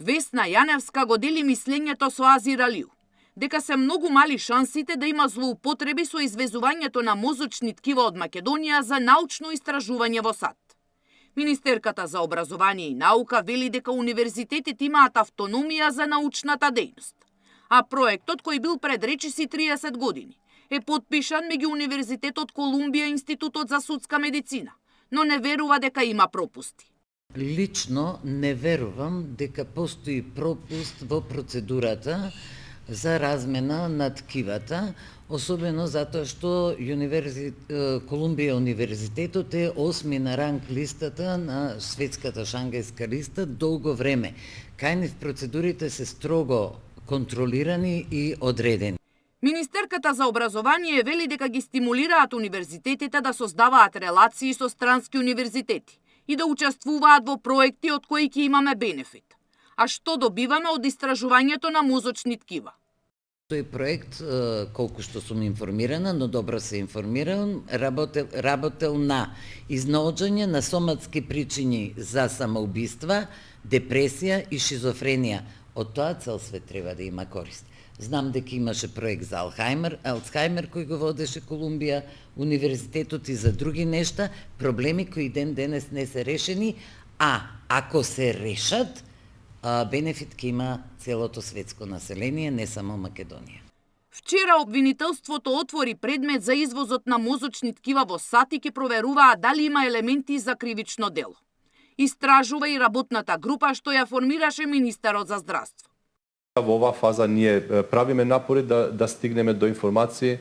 Весна Јаневска го дели мислењето со Азир Алиу, дека се многу мали шансите да има злоупотреби со извезувањето на мозочни ткива од Македонија за научно истражување во САД. Министерката за образование и наука вели дека универзитетите имаат автономија за научната дејност, а проектот кој бил пред речиси 30 години е потпишан меѓу Универзитетот Колумбија и Институтот за судска медицина, но не верува дека има пропусти. Лично не верувам дека постои пропуст во процедурата за размена на ткивата, особено затоа што Колумбија универзитетот е 8ми на ранг листата на светската шангајска листа долго време. Кај нив процедурите се строго контролирани и одредени. Министерката за образование вели дека ги стимулираат универзитетите да создаваат релации со странски универзитети и да учествуваат во проекти од кои ќе имаме бенефит. А што добиваме од истражувањето на мозочни ткива? Тој проект, колку што сум информирана, но добро се информирам, работел на изнаоѓање на соматски причини за самоубиства, депресија и шизофренија. Од тоа цел свет треба да има корист. Знам дека имаше проект за Алцхаймер кој го водеше Колумбија универзитетот и за други нешта, проблеми кои ден денес не се решени, а ако се решат, бенефит ќе има целото светско население, не само Македонија. Вчера обвинителството отвори предмет за извозот на мозочни ткива во САД и ќе проверуваат дали има елементи за кривично дело. Истражува и работната група што ја формираше министерот за здравство. Во оваа фаза ние правиме напори да стигнеме до информации,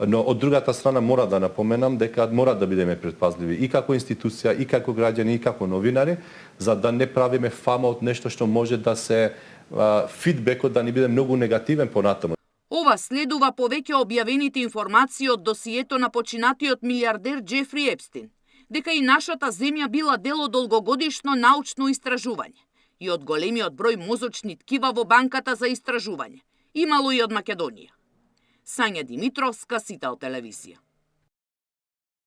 но од другата страна мора да напоменам дека мора да бидеме предпазливи и како институција, и како граѓани, и како новинари, за да не правиме фама од нешто што може да се фидбекот да ни биде многу негативен понатаму. Ова следува повеќе објавените информации од досието на починатиот милиардер Џефри Епстин, дека и нашата земја била дел од долгогодишно научно истражување и од големиот број мозочни ткива во банката за истражување, имало и од Македонија. Сања Димитровска, Сител телевизија.